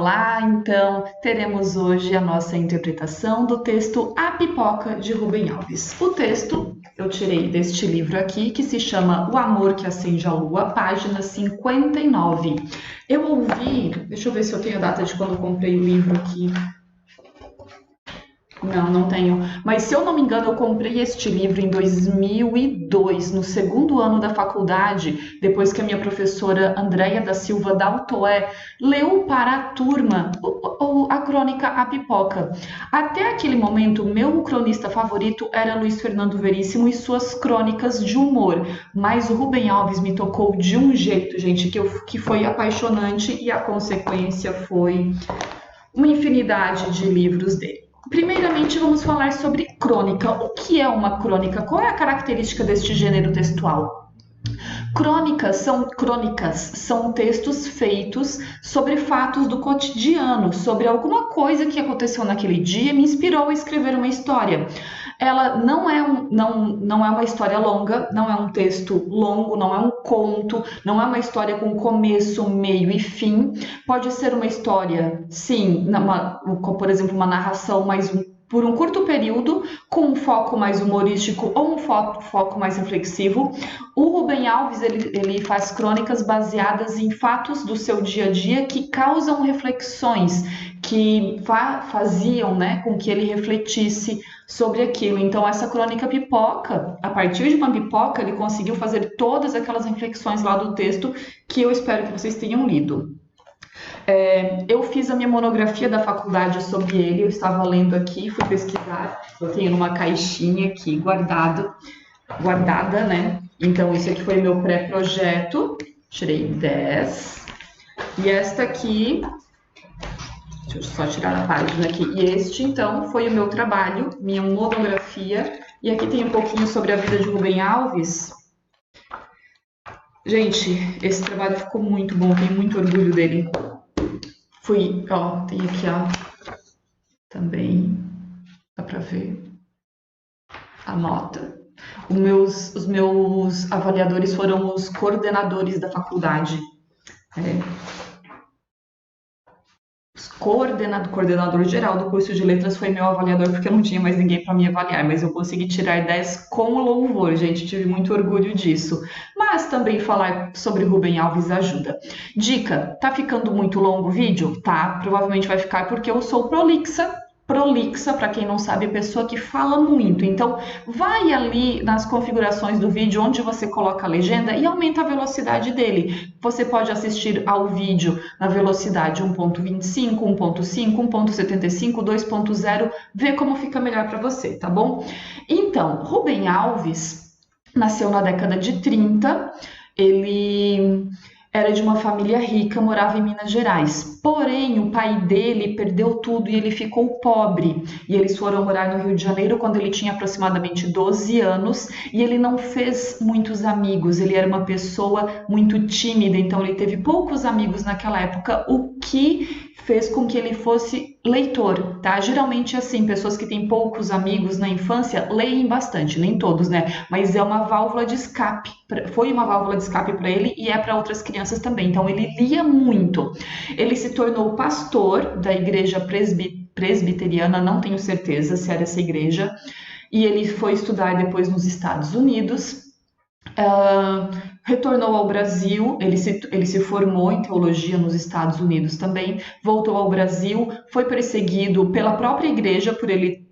Olá, então teremos hoje a nossa interpretação do texto A Pipoca de Rubem Alves. O texto eu tirei deste livro aqui que se chama O Amor que Acende a Lua, página 59. Eu ouvi, deixa eu ver se eu tenho a data de quando eu comprei o livro aqui. Não tenho. Mas se eu não me engano, eu comprei este livro em 2002, no segundo ano da faculdade, depois que a minha professora Andréia da Silva Daltoé leu para a turma a crônica A Pipoca. Até aquele momento, meu cronista favorito era Luiz Fernando Veríssimo e suas crônicas de humor. Mas o Rubem Alves me tocou de um jeito, gente, que foi apaixonante e a consequência foi uma infinidade de livros dele. Primeiramente, vamos falar sobre crônica. O que é uma crônica? Qual é a característica deste gênero textual? Crônicas são textos feitos sobre fatos do cotidiano, sobre alguma coisa que aconteceu naquele dia e me inspirou a escrever uma história. Ela não é uma história longa, não é um texto longo, não é um conto, não é uma história com começo, meio e fim. Pode ser uma história, sim, por exemplo, uma narração por um curto período, com um foco mais humorístico ou um foco mais reflexivo. O Rubem Alves ele faz crônicas baseadas em fatos do seu dia a dia que causam reflexões, que faziam, com que ele refletisse sobre aquilo. Então, essa crônica pipoca, a partir de uma pipoca, ele conseguiu fazer todas aquelas reflexões lá do texto que eu espero que vocês tenham lido. Eu fiz a minha monografia da faculdade sobre ele, eu estava lendo aqui, fui pesquisar, eu tenho numa caixinha aqui guardada, né? Então, isso aqui foi meu pré-projeto, tirei 10. E esta aqui, deixa eu só tirar a página aqui, e este, então, foi o meu trabalho, minha monografia, e aqui tem um pouquinho sobre a vida de Rubem Alves. Gente, esse trabalho ficou muito bom, tenho muito orgulho dele. Tem aqui, também, dá pra ver a nota. Os meus avaliadores foram os coordenadores da faculdade. Coordenador geral do curso de letras foi meu avaliador, porque eu não tinha mais ninguém para me avaliar, mas eu consegui tirar 10 com louvor, gente, tive muito orgulho disso. Mas também falar sobre Rubem Alves ajuda. Dica, tá ficando muito longo o vídeo? Tá, provavelmente vai ficar porque eu sou prolixa, para quem não sabe, é pessoa que fala muito. Então, vai ali nas configurações do vídeo onde você coloca a legenda e aumenta a velocidade dele. Você pode assistir ao vídeo na velocidade 1.25, 1.5, 1.75, 2.0, ver como fica melhor para você, tá bom? Então, Rubem Alves nasceu na década de 30, ele era de uma família rica, morava em Minas Gerais. Porém, o pai dele perdeu tudo e ele ficou pobre. E eles foram morar no Rio de Janeiro quando ele tinha aproximadamente 12 anos. E ele não fez muitos amigos. Ele era uma pessoa muito tímida, então ele teve poucos amigos naquela época, o que fez com que ele fosse leitor, tá? Geralmente, assim, pessoas que têm poucos amigos na infância leem bastante, nem todos, né? Mas é uma válvula de escape. Foi uma válvula de escape para ele e é para outras crianças também. Então, ele lia muito. Ele se tornou pastor da igreja presbiteriana, não tenho certeza se era essa igreja, e ele foi estudar depois nos Estados Unidos. Retornou ao Brasil, ele se formou em teologia nos Estados Unidos também, voltou ao Brasil, foi perseguido pela própria igreja por ele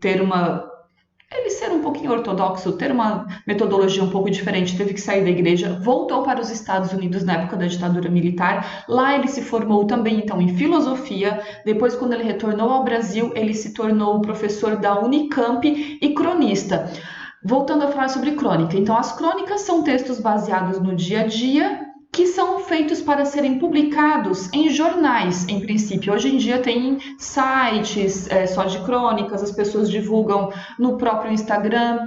ser um pouquinho ortodoxo, ter uma metodologia um pouco diferente, teve que sair da igreja, voltou para os Estados Unidos na época da ditadura militar, lá ele se formou também então em filosofia, depois quando ele retornou ao Brasil, ele se tornou professor da Unicamp e cronista. Voltando a falar sobre crônica, então as crônicas são textos baseados no dia a dia que são feitos para serem publicados em jornais, em princípio. Hoje em dia tem sites só de crônicas, as pessoas divulgam no próprio Instagram.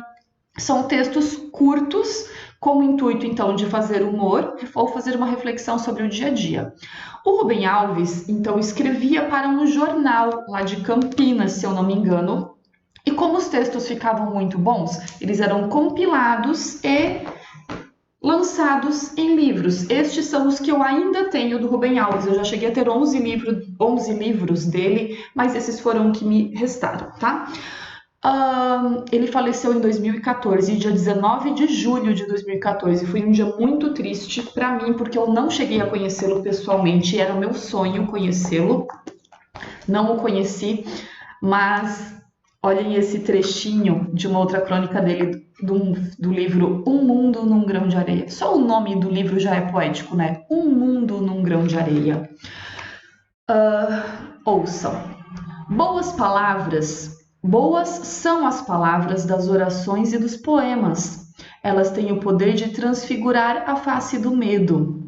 São textos curtos, com o intuito, então, de fazer humor ou fazer uma reflexão sobre o dia a dia. O Rubem Alves, então, escrevia para um jornal lá de Campinas, se eu não me engano, e como os textos ficavam muito bons, eles eram compilados e lançados em livros. Estes são os que eu ainda tenho do Rubem Alves. Eu já cheguei a ter 11 livros dele, mas esses foram os que me restaram, tá? Ele faleceu em 2014, dia 19 de julho de 2014. Foi um dia muito triste para mim, porque eu não cheguei a conhecê-lo pessoalmente. Era o meu sonho conhecê-lo. Não o conheci, mas olhem esse trechinho de uma outra crônica dele, do livro Um Mundo num Grão de Areia. Só o nome do livro já é poético, né? Um Mundo num Grão de Areia. Ouçam. Boas são as palavras das orações e dos poemas. Elas têm o poder de transfigurar a face do medo.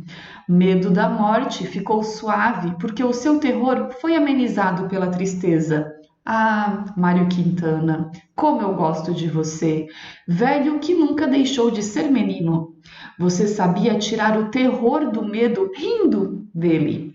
Medo da morte ficou suave porque o seu terror foi amenizado pela tristeza. Ah, Mário Quintana, como eu gosto de você, velho que nunca deixou de ser menino. Você sabia tirar o terror do medo rindo dele.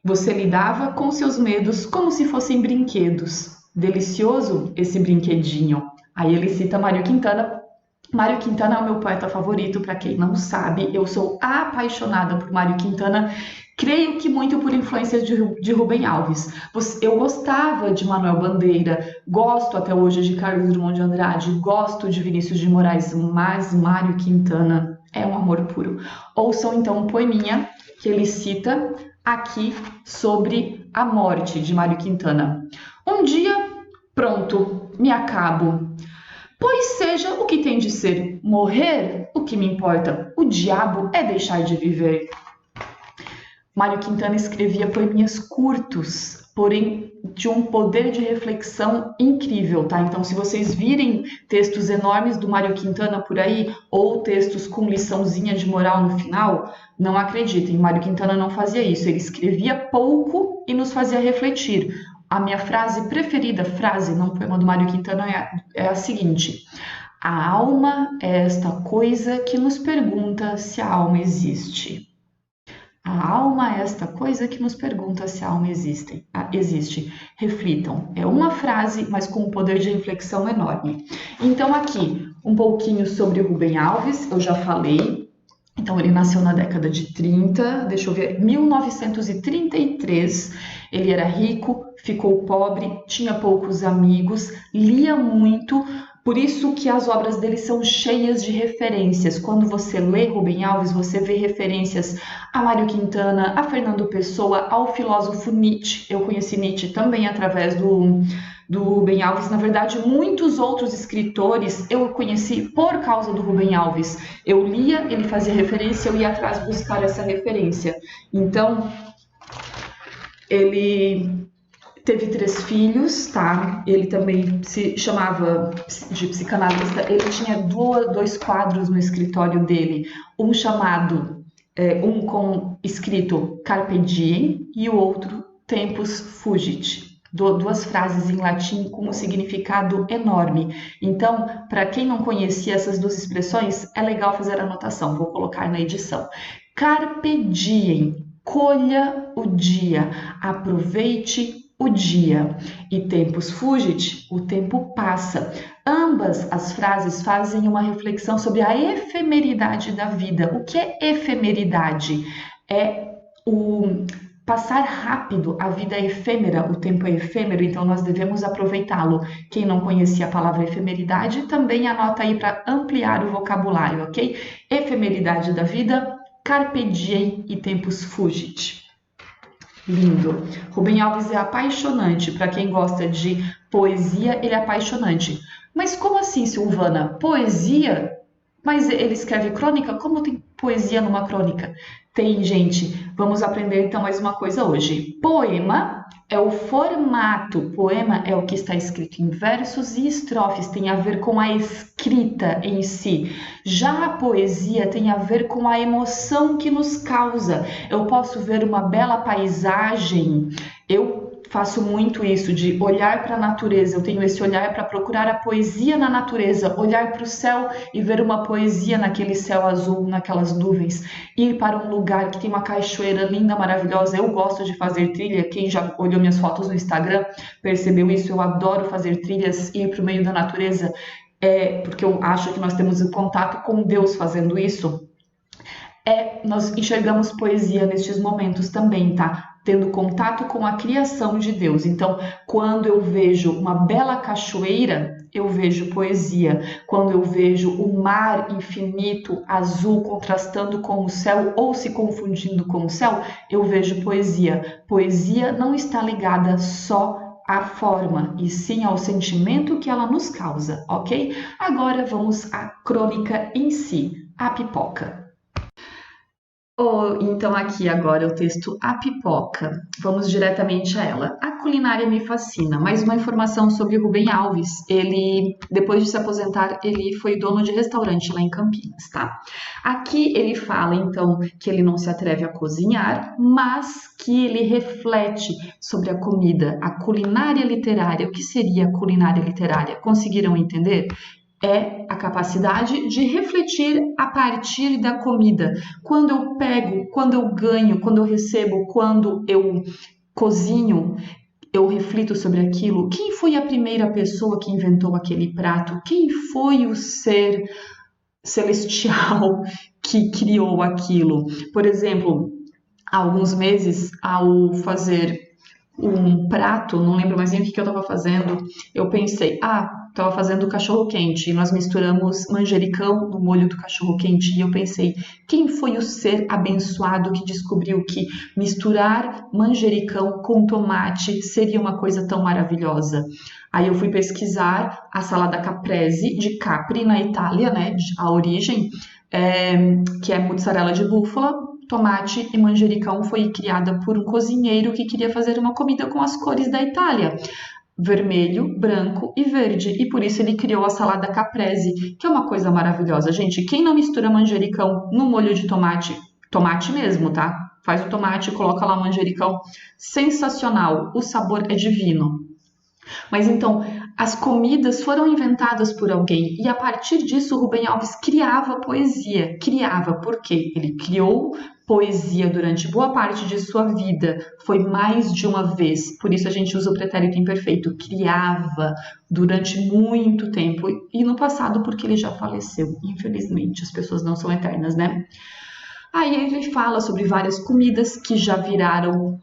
Você lidava com seus medos como se fossem brinquedos. Delicioso esse brinquedinho. Aí ele cita Mário Quintana. Mário Quintana é o meu poeta favorito, para quem não sabe. Eu sou apaixonada por Mário Quintana. Creio que muito por influência de Rubem Alves. Eu gostava de Manuel Bandeira, gosto até hoje de Carlos Drummond de Andrade, gosto de Vinícius de Moraes, mas Mário Quintana é um amor puro. Ouçam então um poeminha que ele cita aqui sobre a morte de Mário Quintana. Um dia, pronto, me acabo. Pois seja o que tem de ser, morrer, o que me importa, o diabo é deixar de viver. Mário Quintana escrevia poeminhas curtos, porém de um poder de reflexão incrível, tá? Então, se vocês virem textos enormes do Mário Quintana por aí, ou textos com liçãozinha de moral no final, não acreditem, Mário Quintana não fazia isso, ele escrevia pouco e nos fazia refletir. A minha frase preferida, num poema do Mário Quintana, é a seguinte: a alma é esta coisa que nos pergunta se a alma existe. A alma é esta coisa que nos pergunta se a alma existe. Reflitam. É uma frase, mas com um poder de reflexão enorme. Então, aqui, um pouquinho sobre o Rubem Alves, eu já falei. Então, ele nasceu na década de 30, deixa eu ver, 1933. Ele era rico, ficou pobre, tinha poucos amigos, lia muito. Por isso que as obras dele são cheias de referências. Quando você lê Rubem Alves, você vê referências a Mário Quintana, a Fernando Pessoa, ao filósofo Nietzsche. Eu conheci Nietzsche também através do Rubem Alves. Na verdade, muitos outros escritores eu conheci por causa do Rubem Alves. Eu lia, ele fazia referência, eu ia atrás buscar essa referência. Então, ele teve 3 filhos, tá? Ele também se chamava de psicanalista. Ele tinha 2 quadros no escritório dele. Um chamado, escrito Carpe Diem e o outro Tempus Fugit. 2 frases em latim com um significado enorme. Então, para quem não conhecia essas 2 expressões, é legal fazer a anotação. Vou colocar na edição. Carpe Diem, colha o dia, aproveite o dia, e tempus fugit, o tempo passa. Ambas as frases fazem uma reflexão sobre a efemeridade da vida. O que é efemeridade? É o passar rápido, a vida é efêmera, o tempo é efêmero, então nós devemos aproveitá-lo. Quem não conhecia a palavra efemeridade, também anota aí para ampliar o vocabulário, ok? Efemeridade da vida, carpe diem e tempus fugit. Lindo. Rubem Alves é apaixonante. Para quem gosta de poesia, ele é apaixonante. Mas como assim, Silvana? Poesia? Mas ele escreve crônica? Como tem poesia numa crônica? Tem, gente. Vamos aprender então mais uma coisa hoje. Poema é o formato. Poema é o que está escrito em versos e estrofes. Tem a ver com a escrita em si. Já a poesia tem a ver com a emoção que nos causa. Eu posso ver uma bela paisagem. Eu faço muito isso, de olhar para a natureza. Eu tenho esse olhar para procurar a poesia na natureza, olhar para o céu e ver uma poesia naquele céu azul, naquelas nuvens. Ir para um lugar que tem uma cachoeira linda, maravilhosa. Eu gosto de fazer trilha. Quem já olhou minhas fotos no Instagram percebeu isso. Eu adoro fazer trilhas, ir para o meio da natureza, porque eu acho que nós temos um contato com Deus fazendo isso. Nós enxergamos poesia nestes momentos também, tá? Tendo contato com a criação de Deus. Então, quando eu vejo uma bela cachoeira, eu vejo poesia. Quando eu vejo o mar infinito, azul, contrastando com o céu ou se confundindo com o céu, eu vejo poesia. Poesia não está ligada só à forma, e sim ao sentimento que ela nos causa, ok? Agora vamos à crônica em si, a pipoca. Então aqui agora o texto A Pipoca. Vamos diretamente a ela. A culinária me fascina. Mais uma informação sobre Rubem Alves. Ele, depois de se aposentar, ele foi dono de restaurante lá em Campinas, tá? Aqui ele fala, então, que ele não se atreve a cozinhar, mas que ele reflete sobre a comida, a culinária literária. O que seria a culinária literária? Conseguiram entender? É a capacidade de refletir a partir da comida. Quando eu pego, quando eu ganho, quando eu recebo, quando eu cozinho, eu reflito sobre aquilo. Quem foi a primeira pessoa que inventou aquele prato? Quem foi o ser celestial que criou aquilo? Por exemplo, há alguns meses, ao fazer um prato, não lembro mais nem o que eu estava fazendo, eu pensei, estava fazendo cachorro-quente, e nós misturamos manjericão no molho do cachorro-quente, e eu pensei, quem foi o ser abençoado que descobriu que misturar manjericão com tomate seria uma coisa tão maravilhosa? Aí eu fui pesquisar a salada caprese de Capri, na Itália, né, a origem, que é mozzarella de búfala, tomate e manjericão. Foi criada por um cozinheiro que queria fazer uma comida com as cores da Itália, vermelho, branco e verde, e por isso ele criou a salada caprese, que é uma coisa maravilhosa. Gente, quem não mistura manjericão no molho de tomate, tomate mesmo, tá? Faz o tomate, coloca lá o manjericão, sensacional, o sabor é divino. Mas então, as comidas foram inventadas por alguém, e a partir disso Rubem Alves criava poesia. Criava porque ele criou poesia durante boa parte de sua vida, foi mais de uma vez, por isso a gente usa o pretérito imperfeito, criava durante muito tempo, e no passado porque ele já faleceu, infelizmente, as pessoas não são eternas, né? Aí ele fala sobre várias comidas que já viraram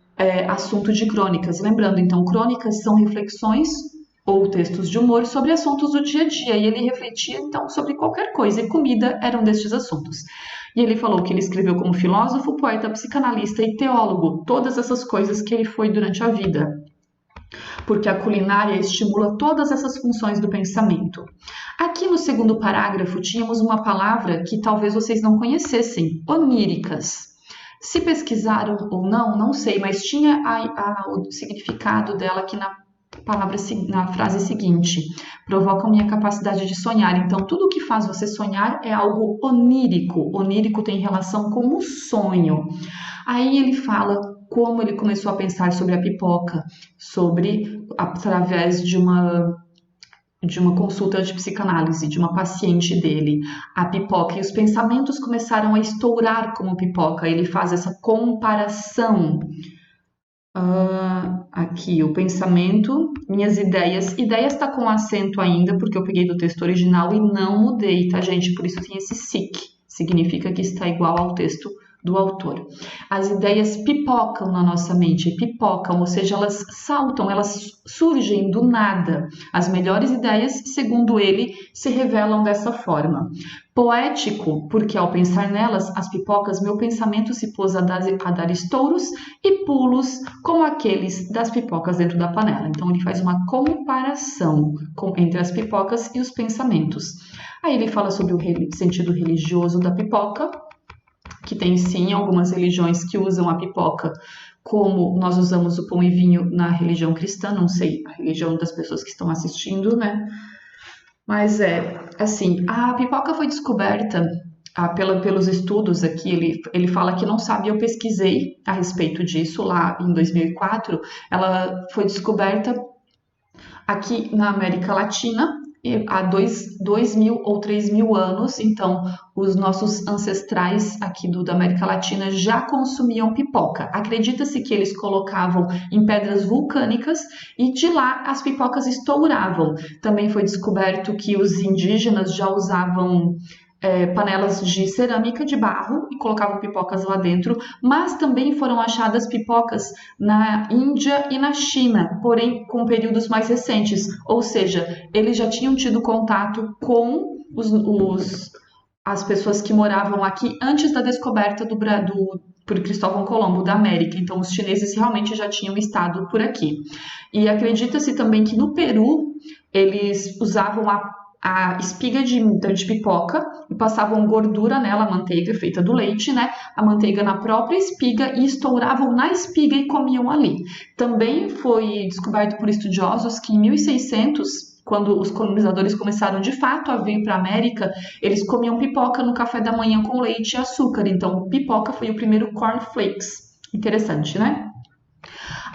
assunto de crônicas. Lembrando, então, crônicas são reflexões ou textos de humor sobre assuntos do dia a dia, e ele refletia, então, sobre qualquer coisa, e comida era um destes assuntos. E ele falou que ele escreveu como filósofo, poeta, psicanalista e teólogo, todas essas coisas que ele foi durante a vida, porque a culinária estimula todas essas funções do pensamento. Aqui no segundo parágrafo tínhamos uma palavra que talvez vocês não conhecessem, oníricas. Se pesquisaram ou não, não sei, mas tinha o significado dela aqui na frase seguinte: provoca a minha capacidade de sonhar. Então, tudo que faz você sonhar é algo onírico. Onírico tem relação com o sonho. Aí ele fala como ele começou a pensar sobre a pipoca, através de uma consulta de psicanálise de uma paciente dele, a pipoca, e os pensamentos começaram a estourar como pipoca. Ele faz essa comparação. Aqui, o pensamento, minhas ideias está com acento ainda, porque eu peguei do texto original e não mudei, tá, gente? Por isso tem esse sic, significa que está igual ao texto do autor. As ideias pipocam na nossa mente, pipocam, ou seja, elas saltam, elas surgem do nada. As melhores ideias, segundo ele, se revelam dessa forma. Poético, porque ao pensar nelas, as pipocas, meu pensamento se pôs a dar estouros e pulos como aqueles das pipocas dentro da panela. Então ele faz uma comparação entre as pipocas e os pensamentos. Aí ele fala sobre o sentido religioso da pipoca, que tem sim algumas religiões que usam a pipoca como nós usamos o pão e vinho na religião cristã, não sei a religião das pessoas que estão assistindo, né? Mas assim, a pipoca foi descoberta pelos estudos aqui, ele fala que não sabe, eu pesquisei a respeito disso lá em 2004, ela foi descoberta aqui na América Latina, há 2.000 ou 3.000 anos. Então os nossos ancestrais aqui da América Latina já consumiam pipoca. Acredita-se que eles colocavam em pedras vulcânicas e de lá as pipocas estouravam. Também foi descoberto que os indígenas já usavam panelas de cerâmica de barro e colocavam pipocas lá dentro, mas também foram achadas pipocas na Índia e na China, porém com períodos mais recentes, ou seja, eles já tinham tido contato com as pessoas que moravam aqui antes da descoberta por Cristóvão Colombo da América. Então, os chineses realmente já tinham estado por aqui. E acredita-se também que no Peru eles usavam a espiga de pipoca e passavam gordura nela, a manteiga feita do leite, né? A manteiga na própria espiga e estouravam na espiga e comiam ali. Também foi descoberto por estudiosos que em 1600, quando os colonizadores começaram de fato a vir para a América, eles comiam pipoca no café da manhã com leite e açúcar. Então, pipoca foi o primeiro cornflakes. Interessante, né?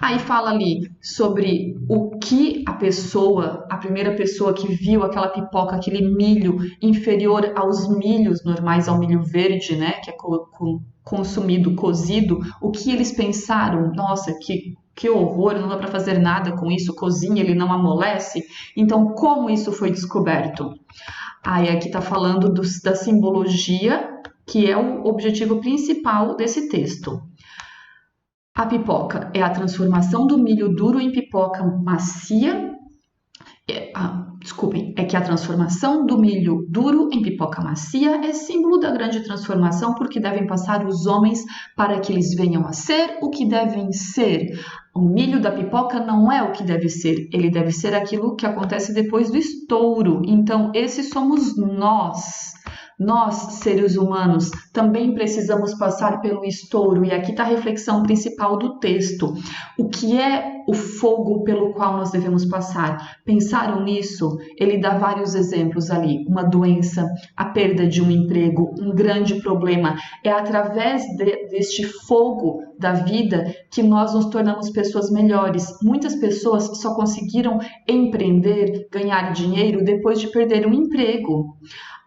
Aí fala ali sobre o que a primeira pessoa que viu aquela pipoca, aquele milho inferior aos milhos normais, ao milho verde, né, que é consumido cozido, o que eles pensaram? Nossa, que horror, não dá para fazer nada com isso, cozinha, ele não amolece. Então, como isso foi descoberto? Aí aqui está falando da simbologia, que é o objetivo principal desse texto. A pipoca é a transformação do milho duro em pipoca macia. É que a transformação do milho duro em pipoca macia é símbolo da grande transformação, porque devem passar os homens para que eles venham a ser o que devem ser. O milho da pipoca não é o que deve ser, ele deve ser aquilo que acontece depois do estouro. Então, esses somos nós. Nós, seres humanos, também precisamos passar pelo estouro, e aqui está a reflexão principal do texto. O que é o fogo pelo qual nós devemos passar? Pensaram nisso? Ele dá vários exemplos ali. Uma doença, a perda de um emprego, um grande problema. É através deste fogo da vida que nós nos tornamos pessoas melhores. Muitas pessoas só conseguiram empreender, ganhar dinheiro depois de perder um emprego.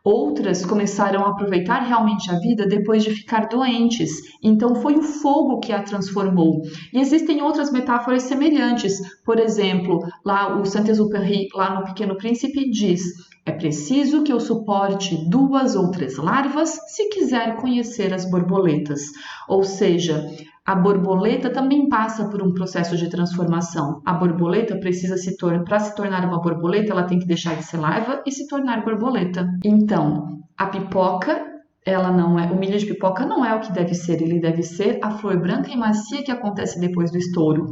Outras começaram a aproveitar realmente a vida depois de ficar doentes. Então foi o fogo que a transformou. E existem outras metáforas semelhantes. Por exemplo, lá o Saint-Exupéry, lá no Pequeno Príncipe, diz: é preciso que eu suporte 2 ou 3 larvas se quiser conhecer as borboletas. Ou seja, a borboleta também passa por um processo de transformação. A borboleta para se tornar uma borboleta, ela tem que deixar de ser larva e se tornar borboleta. Então, a pipoca, o milho de pipoca não é o que deve ser, ele deve ser a flor branca e macia que acontece depois do estouro.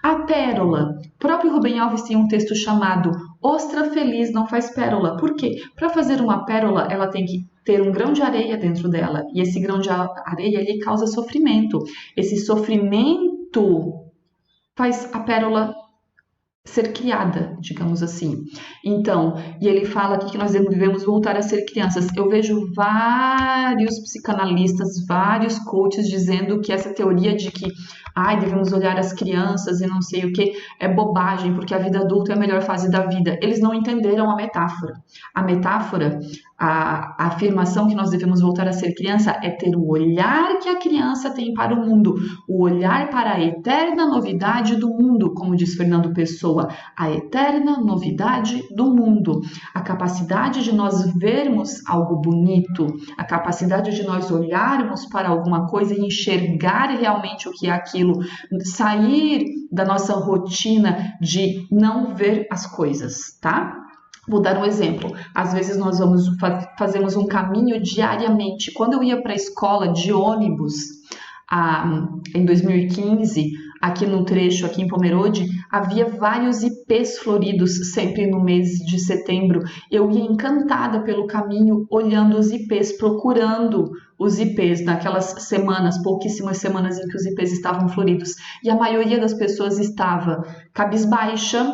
A pérola. O próprio Rubem Alves tem um texto chamado Ostra Feliz Não Faz Pérola. Por quê? Para fazer uma pérola, ela tem que ter um grão de areia dentro dela. E esse grão de areia ele causa sofrimento. Esse sofrimento faz a pérola ser criada, digamos assim. Então, e ele fala aqui que nós devemos voltar a ser crianças. Eu vejo vários psicanalistas, vários coaches dizendo que essa teoria de que devemos olhar as crianças e não sei o que, é bobagem, porque a vida adulta é a melhor fase da vida. Eles não entenderam a metáfora. A metáfora, a afirmação que nós devemos voltar a ser criança é ter o olhar que a criança tem para o mundo, o olhar para a eterna novidade do mundo, como diz Fernando Pessoa, a eterna novidade do mundo, a capacidade de nós vermos algo bonito, a capacidade de nós olharmos para alguma coisa e enxergar realmente o que é aquilo, sair da nossa rotina de não ver as coisas, tá? Vou dar um exemplo. Às vezes nós fazemos um caminho diariamente. Quando eu ia para a escola de ônibus, em 2015, aqui no trecho, aqui em Pomerode, havia vários ipês floridos sempre no mês de setembro. Eu ia encantada pelo caminho, olhando os ipês, procurando os ipês naquelas semanas, pouquíssimas semanas em que os ipês estavam floridos. E a maioria das pessoas estava cabisbaixa,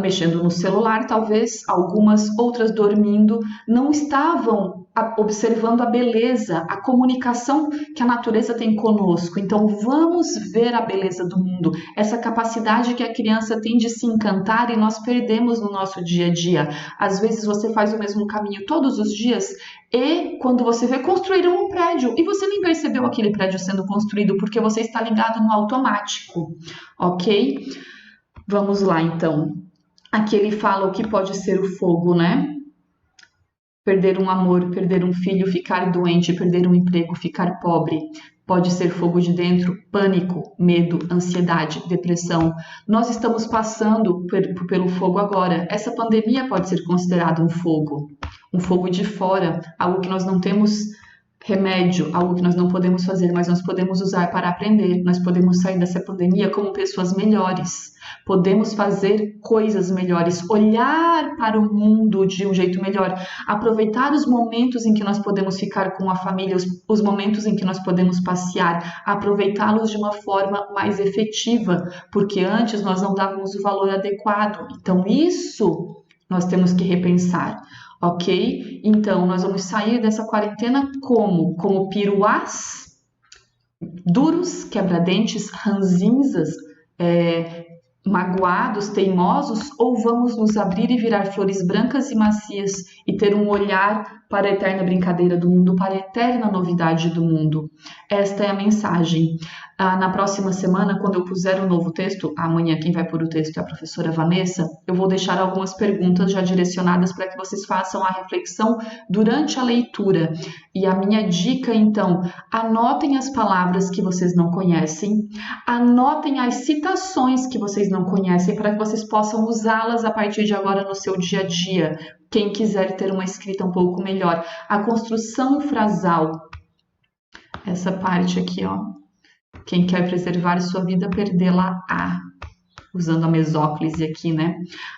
mexendo no celular, talvez, algumas outras dormindo, não estavam observando a beleza, a comunicação que a natureza tem conosco. Então, vamos ver a beleza do mundo, essa capacidade que a criança tem de se encantar e nós perdemos no nosso dia a dia. Às vezes você faz o mesmo caminho todos os dias e quando você vê, construíram um prédio e você nem percebeu aquele prédio sendo construído porque você está ligado no automático, ok? Vamos lá, então. Aqui ele fala o que pode ser o fogo, né? Perder um amor, perder um filho, ficar doente, perder um emprego, ficar pobre. Pode ser fogo de dentro, pânico, medo, ansiedade, depressão. Nós estamos passando pelo fogo agora. Essa pandemia pode ser considerada um fogo de fora, algo que nós não temos remédio, algo que nós não podemos fazer, mas nós podemos usar para aprender. Nós podemos sair dessa pandemia como pessoas melhores. Podemos fazer coisas melhores, olhar para o mundo de um jeito melhor, aproveitar os momentos em que nós podemos ficar com a família, os momentos em que nós podemos passear, aproveitá-los de uma forma mais efetiva, porque antes nós não dávamos o valor adequado. Então, isso nós temos que repensar. Ok? Então, nós vamos sair dessa quarentena como? Como piruás, duros, quebra-dentes, ranzinzas, magoados, teimosos, ou vamos nos abrir e virar flores brancas e macias e ter um olhar para a eterna brincadeira do mundo, para a eterna novidade do mundo? Esta é a mensagem. Na próxima semana, quando eu puser o novo texto, amanhã quem vai pôr o texto é a professora Vanessa, eu vou deixar algumas perguntas já direcionadas para que vocês façam a reflexão durante a leitura. E a minha dica, então, anotem as palavras que vocês não conhecem, anotem as citações que vocês não conhecem para que vocês possam usá-las a partir de agora no seu dia a dia. Quem quiser ter uma escrita um pouco melhor. A construção frasal, essa parte aqui, ó. Quem quer preservar sua vida, perdê-la-á. Usando a mesóclise aqui, né?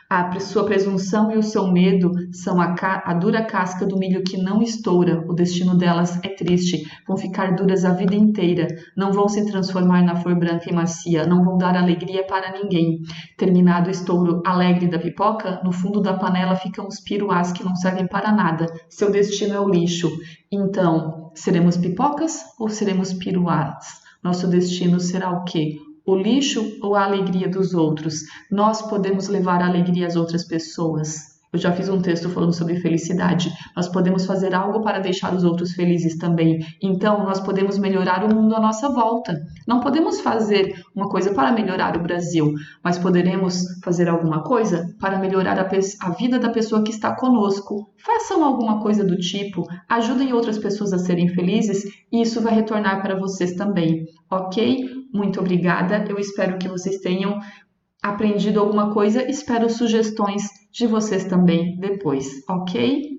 A sua presunção e o seu medo são a dura casca do milho que não estoura. O destino delas é triste. Vão ficar duras a vida inteira. Não vão se transformar na flor branca e macia. Não vão dar alegria para ninguém. Terminado o estouro alegre da pipoca, no fundo da panela ficam os piruás que não servem para nada. Seu destino é o lixo. Então, seremos pipocas ou seremos piruás? Nosso destino será o quê? O lixo ou a alegria dos outros? Nós podemos levar a alegria às outras pessoas. Eu já fiz um texto falando sobre felicidade. Nós podemos fazer algo para deixar os outros felizes também. Então, nós podemos melhorar o mundo à nossa volta. Não podemos fazer uma coisa para melhorar o Brasil, mas poderemos fazer alguma coisa para melhorar a vida da pessoa que está conosco. Façam alguma coisa do tipo, ajudem outras pessoas a serem felizes e isso vai retornar para vocês também, ok? Muito obrigada. Eu espero que vocês tenham aprendido alguma coisa. Espero sugestões de vocês também depois, ok?